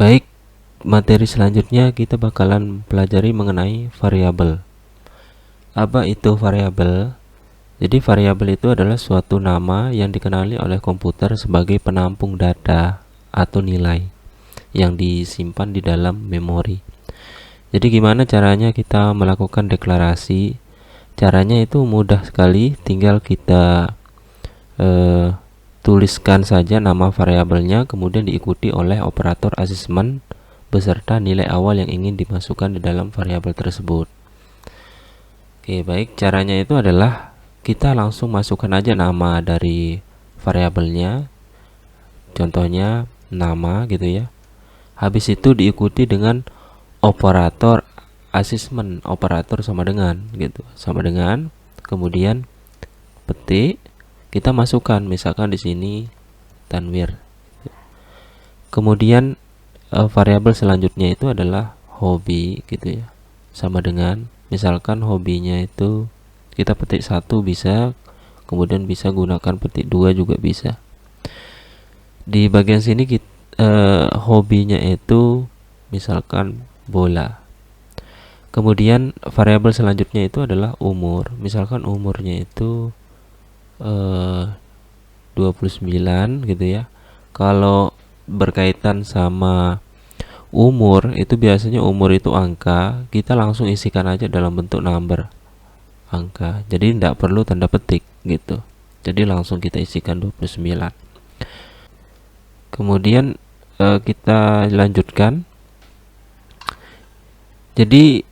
Baik, materi selanjutnya kita bakalan pelajari mengenai variabel. Apa itu variabel? Jadi variabel itu adalah suatu nama yang dikenali oleh komputer sebagai penampung data atau nilai yang disimpan di dalam memori. Jadi gimana caranya kita melakukan deklarasi? Caranya itu mudah sekali, tinggal kita tuliskan saja nama variabelnya, kemudian diikuti oleh operator asesmen beserta nilai awal yang ingin dimasukkan di dalam variabel tersebut. Oke, baik, caranya itu adalah kita langsung masukkan aja nama dari variabelnya, contohnya nama gitu ya. Habis itu diikuti dengan operator asesmen, operator sama dengan gitu, sama dengan, kemudian petik, kita masukkan misalkan di sini Tanwir. Kemudian variabel selanjutnya itu adalah hobi gitu ya, sama dengan misalkan hobinya itu kita petik 1 bisa, kemudian bisa gunakan petik 2 juga bisa. Di bagian sini hobinya itu misalkan bola. Kemudian variabel selanjutnya itu adalah umur, misalkan umurnya itu 29 gitu ya. Kalau berkaitan sama umur itu biasanya umur itu angka, kita langsung isikan aja dalam bentuk number, angka. Jadi tidak perlu tanda petik gitu. Jadi langsung kita isikan 29. Kemudian kita lanjutkan. Jadi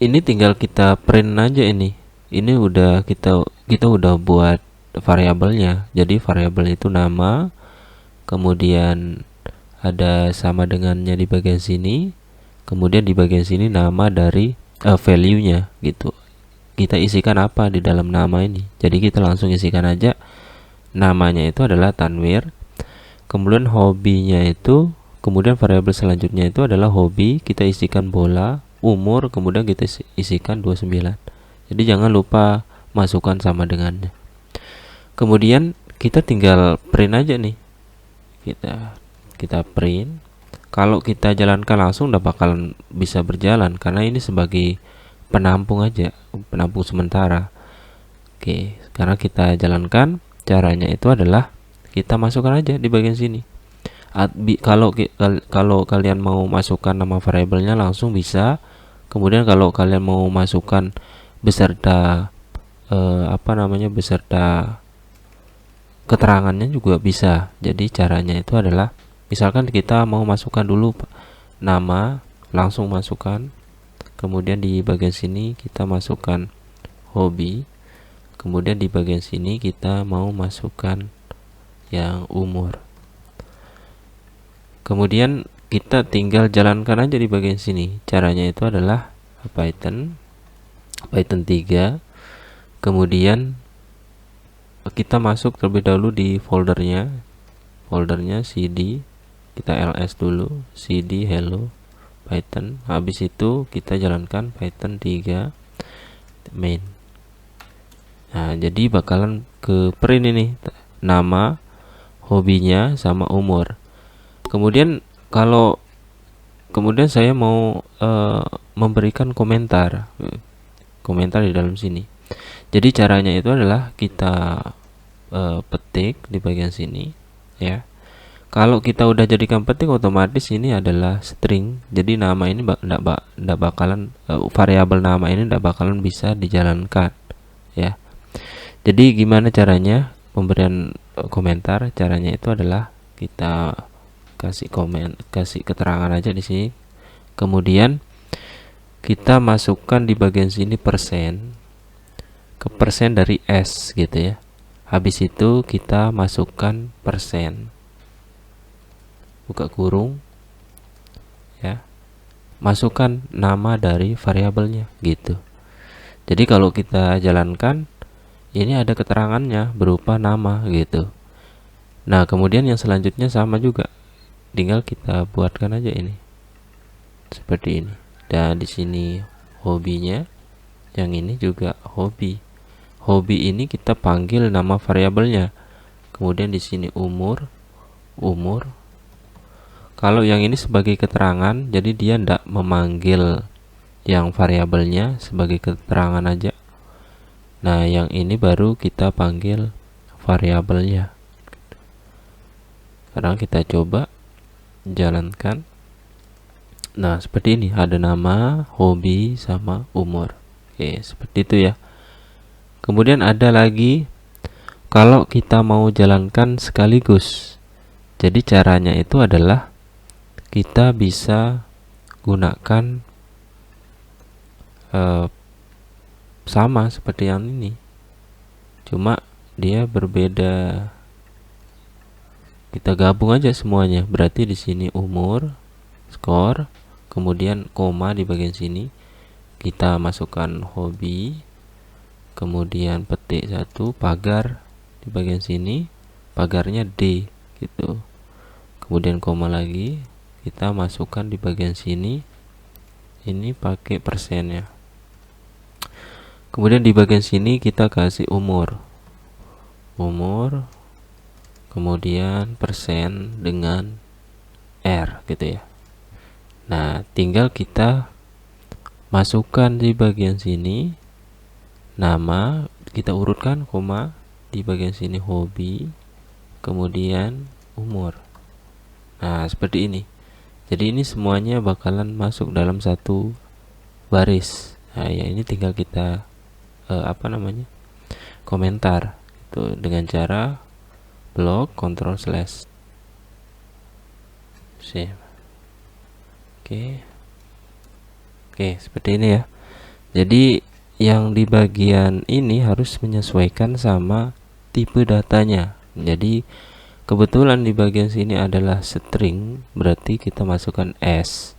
ini tinggal kita print aja ini. Ini udah kita udah buat variabelnya. Jadi variabel itu nama, kemudian ada sama dengannya di bagian sini, kemudian di bagian sini nama dari value-nya gitu. Kita isikan apa di dalam nama ini. Jadi kita langsung isikan aja namanya itu adalah Tanwir. Kemudian hobinya itu, kemudian variabel selanjutnya itu adalah hobi, kita isikan bola, umur, kemudian kita isikan 29. Jadi jangan lupa masukkan sama dengannya. Kemudian kita tinggal print aja nih. Kita print. Kalau kita jalankan langsung udah bakalan bisa berjalan karena ini sebagai penampung aja, penampung sementara. Oke, karena kita jalankan, caranya itu adalah kita masukkan aja di bagian sini. Kalau kalian mau masukkan nama variabelnya langsung bisa. Kemudian kalau kalian mau masukkan beserta beserta keterangannya juga bisa. Jadi caranya itu adalah misalkan kita mau masukkan dulu nama, langsung masukkan. Kemudian di bagian sini kita masukkan hobi. Kemudian di bagian sini kita mau masukkan yang umur. Kemudian kita tinggal jalankan aja di bagian sini. Caranya itu adalah Python 3. Kemudian kita masuk terlebih dahulu di foldernya cd, kita ls dulu, cd hello Python. Habis itu kita jalankan Python 3 main. Nah, jadi bakalan ke print ini nama, hobinya sama umur. Kemudian kemudian saya mau memberikan komentar di dalam sini. Jadi caranya itu adalah kita petik di bagian sini ya. Kalau kita udah jadikan petik, otomatis ini adalah string. Jadi nama ini ndak bakalan variabel nama ini ndak bakalan bisa dijalankan ya. Jadi gimana caranya pemberian komentar? Caranya itu adalah kita kasih keterangan aja di sini. Kemudian kita masukkan di bagian sini persen dari S gitu ya. Habis itu kita masukkan persen, buka kurung ya, masukkan nama dari variabelnya gitu. Jadi kalau kita jalankan ini ada keterangannya berupa nama gitu. Nah, kemudian yang selanjutnya sama juga, tinggal kita buatkan aja ini seperti ini. Dan di sini hobinya, yang ini juga hobi. Hobi ini kita panggil nama variabelnya. Kemudian di sini umur. Kalau yang ini sebagai keterangan, jadi dia tidak memanggil yang variabelnya sebagai keterangan aja. Nah, yang ini baru kita panggil variabelnya. Sekarang kita coba jalankan. Nah, seperti ini, ada nama, hobi, sama umur. Oke, seperti itu ya. Kemudian ada lagi, kalau kita mau jalankan sekaligus. Jadi caranya itu adalah kita bisa gunakan sama seperti yang ini, cuma dia berbeda. Kita gabung aja semuanya. Berarti di sini umur, skor, kemudian koma di bagian sini kita masukkan hobi, kemudian petik 1, pagar di bagian sini, pagarnya D gitu. Kemudian koma lagi, kita masukkan di bagian sini, ini pakai persennya. Kemudian di bagian sini kita kasih umur, kemudian persen dengan R gitu ya. Nah, tinggal kita masukkan di bagian sini nama, kita urutkan koma, di bagian sini hobi, kemudian umur. Nah, seperti ini. Jadi ini semuanya bakalan masuk dalam satu baris. Nah, ya ini tinggal kita komentar itu dengan cara blok Ctrl/. Save. Oke, seperti ini ya. Jadi yang di bagian ini harus menyesuaikan sama tipe datanya. Jadi kebetulan di bagian sini adalah string, berarti kita masukkan S.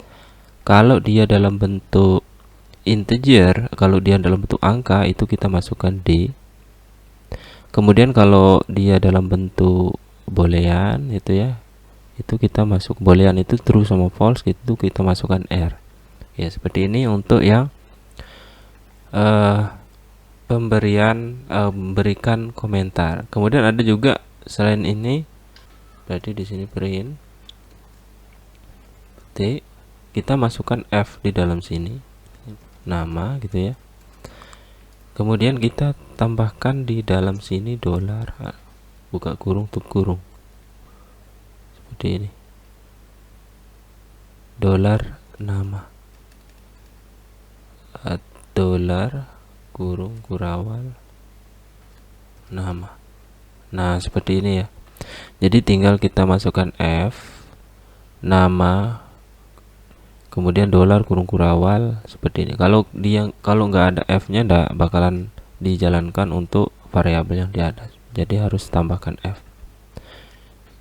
Kalau dia dalam bentuk integer, kalau dia dalam bentuk angka, itu kita masukkan D. Kemudian kalau dia dalam bentuk boolean itu ya, itu kita masuk boolean itu true sama false, itu kita masukkan R. Ya, seperti ini untuk yang memberikan komentar. Kemudian ada juga selain ini, berarti di sini print T, kita masukkan F di dalam sini, nama gitu ya. Kemudian kita tambahkan di dalam sini dolar, buka kurung, tutup kurung, seperti ini, dolar nama, dolar kurung kurawal nama. Nah, seperti ini ya. Jadi tinggal kita masukkan F, nama, kemudian dolar kurung kurawal, seperti ini. Kalau nggak ada F-nya, nggak bakalan dijalankan untuk variabel yang di atas. Jadi harus tambahkan F.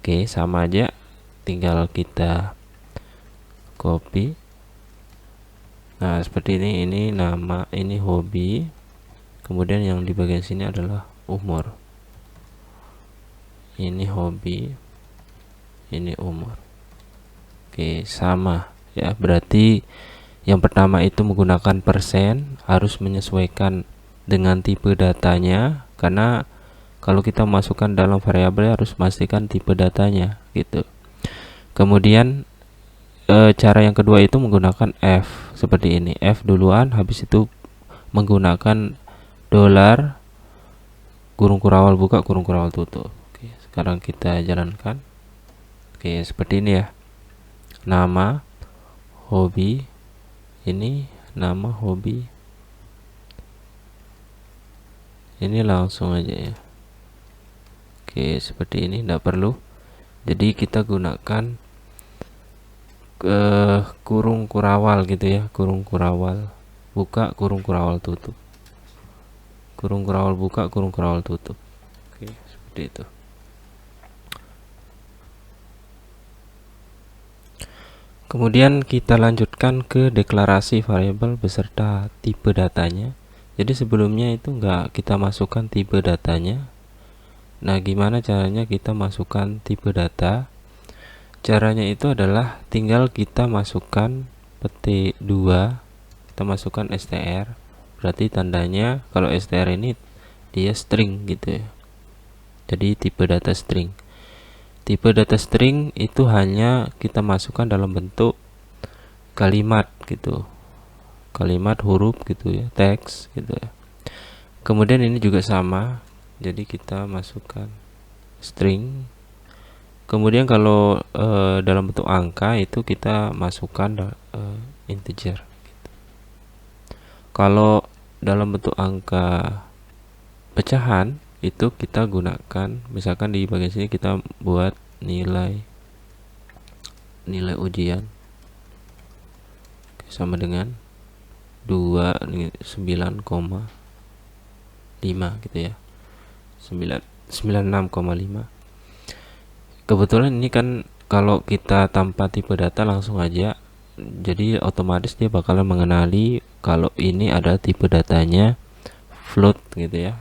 Oke, sama aja. Tinggal kita copy. Nah, seperti ini. Ini nama, ini hobi. Kemudian yang di bagian sini adalah umur. Ini hobi, ini umur. Oke, sama ya. Berarti yang pertama itu menggunakan persen, harus menyesuaikan dengan tipe datanya, karena kalau kita masukkan dalam variabel harus pastikan tipe datanya gitu. Kemudian cara yang kedua itu menggunakan F, seperti ini. F duluan, habis itu menggunakan dolar kurung kurawal buka, kurung kurawal tutup. Oke, sekarang kita jalankan. Oke, seperti ini ya. Nama, hobi, ini nama hobi, ini langsung aja ya. Oke, seperti ini, tidak perlu. Jadi kita gunakan kurung kurawal gitu ya, kurung kurawal buka, kurung kurawal tutup, kurung kurawal buka, kurung kurawal tutup. Oke, seperti itu. Kemudian kita lanjutkan ke deklarasi variabel beserta tipe datanya. Jadi sebelumnya itu enggak kita masukkan tipe datanya. Nah, gimana caranya kita masukkan tipe data? Caranya itu adalah tinggal kita masukkan petik 2, kita masukkan str. Berarti tandanya kalau str ini dia string gitu ya. Jadi tipe data string. Tipe data string itu hanya kita masukkan dalam bentuk kalimat gitu, kalimat, huruf gitu ya, teks gitu ya. Kemudian ini juga sama, jadi kita masukkan string. Kemudian kalau dalam bentuk angka itu kita masukkan integer gitu. Kalau dalam bentuk angka pecahan itu kita gunakan, misalkan di bagian sini kita buat nilai ujian sama dengan 29,5 gitu ya, 96,5. Kebetulan ini kan kalau kita tanpa tipe data langsung aja, jadi otomatis dia bakalan mengenali kalau ini adalah tipe datanya float gitu ya,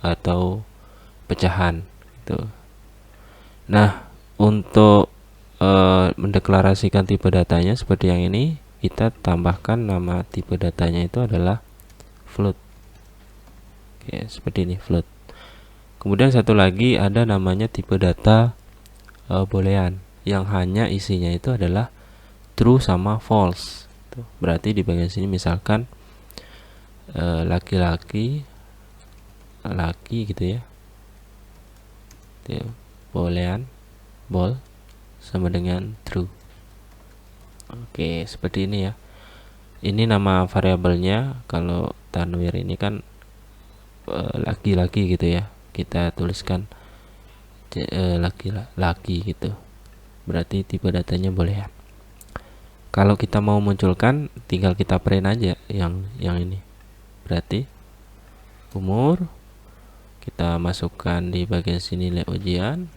atau pecahan gitu. Nah, untuk mendeklarasikan tipe datanya seperti yang ini, kita tambahkan nama tipe datanya itu adalah float. Oke, seperti ini, float. Kemudian satu lagi ada namanya tipe data boolean yang hanya isinya itu adalah true sama false. Berarti di bagian sini misalkan laki-laki gitu ya, boolean bool sama dengan true. Oke, seperti ini ya. Ini nama variabelnya. Kalau Tanwir ini kan laki-laki gitu ya, kita tuliskan laki-laki gitu, berarti tipe datanya boolean. Kalau kita mau munculkan, tinggal kita print aja yang ini. Berarti umur kita masukkan di bagian sini nilai ujian.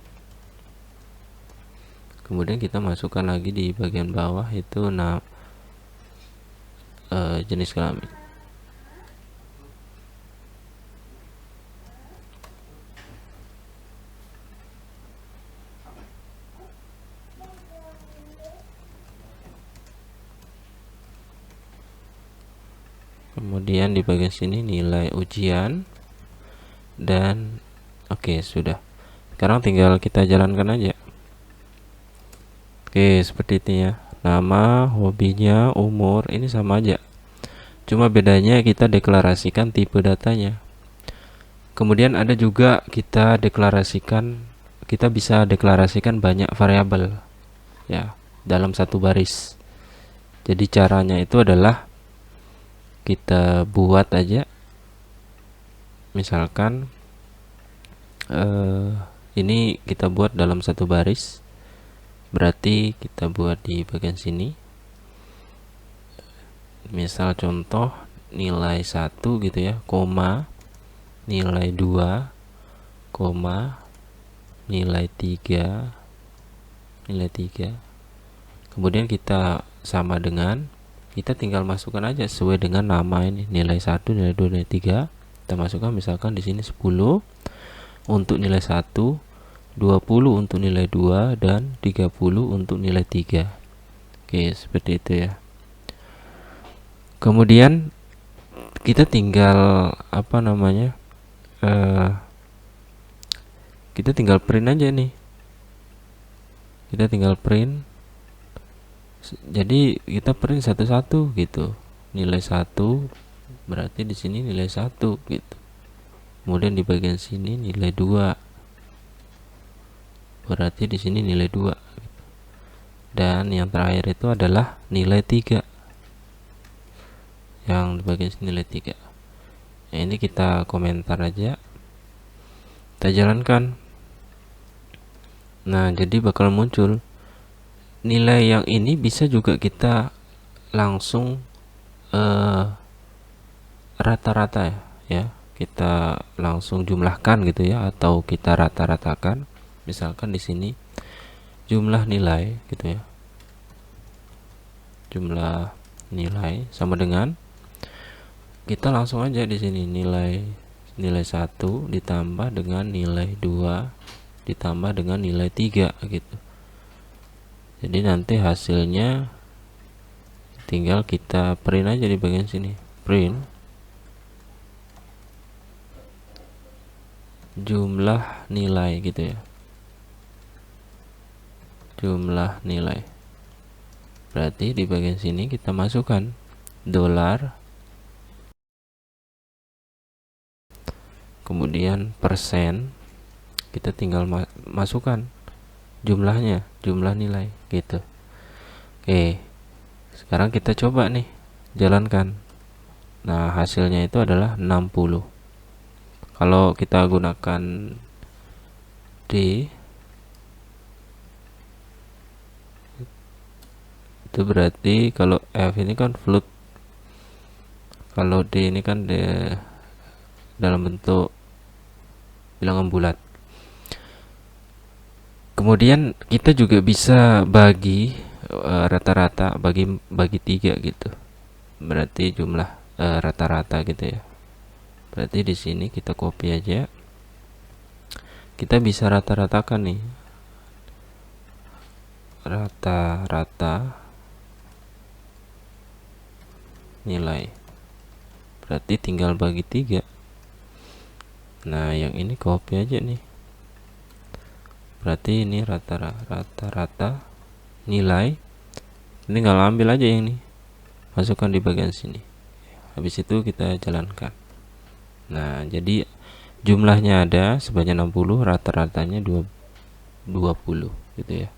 Kemudian kita masukkan lagi di bagian bawah itu jenis kelamin. Kemudian di bagian sini nilai ujian dan oke, sudah. Sekarang tinggal kita jalankan aja. Oke, seperti ini ya. Nama, hobinya, umur, ini sama aja. Cuma bedanya kita deklarasikan tipe datanya. Kemudian ada juga kita bisa deklarasikan banyak variabel ya dalam satu baris. Jadi caranya itu adalah kita buat aja, misalkan ini kita buat dalam satu baris, berarti kita buat di bagian sini, misal contoh nilai 1 gitu ya, koma, nilai 2, koma, nilai 3, kemudian kita sama dengan, kita tinggal masukkan aja sesuai dengan nama ini, nilai 1, nilai 2, nilai 3. Kita masukkan misalkan di sini 10 untuk nilai 1, 20 untuk nilai 2, dan 30 untuk nilai 3. Oke, seperti itu ya. Kemudian kita tinggal kita tinggal print aja nih. Kita tinggal print. Jadi kita print satu-satu gitu. Nilai 1 berarti di sini nilai 1 gitu. Kemudian di bagian sini nilai 2. Berarti di sini nilai 2 gitu. Dan yang terakhir itu adalah nilai 3. Yang di bagian sini nilai 3. Nah, ini kita komentar aja. Kita jalankan. Nah, jadi bakal muncul nilai yang ini. Bisa juga kita langsung rata-rata ya, kita langsung jumlahkan gitu ya, atau kita rata-ratakan. Misalkan di sini jumlah nilai gitu ya, jumlah nilai sama dengan, kita langsung aja di sini nilai 1 ditambah dengan nilai 2 ditambah dengan nilai 3 gitu. Jadi nanti hasilnya tinggal kita print aja di bagian sini, print jumlah nilai gitu ya. jumlah nilai. Berarti di bagian sini kita masukkan dolar, kemudian persen, kita tinggal masukkan jumlahnya, jumlah nilai gitu. Oke, sekarang kita coba nih jalankan. Nah, hasilnya itu adalah 60. Kalau kita gunakan D, itu berarti kalau F ini kan float, kalau D ini kan dalam bentuk bilangan bulat. Kemudian kita juga bisa bagi rata-rata, bagi 3 gitu. Berarti jumlah rata-rata gitu ya. Berarti di sini kita copy aja. Kita bisa rata-ratakan nih. Rata-rata nilai. Berarti tinggal bagi 3. Nah, yang ini copy aja nih. Berarti ini rata-rata nilai. Tinggal ambil aja yang ini, masukkan di bagian sini. Habis itu kita jalankan. Nah, jadi jumlahnya ada sebanyak 60, rata-ratanya 20 gitu ya.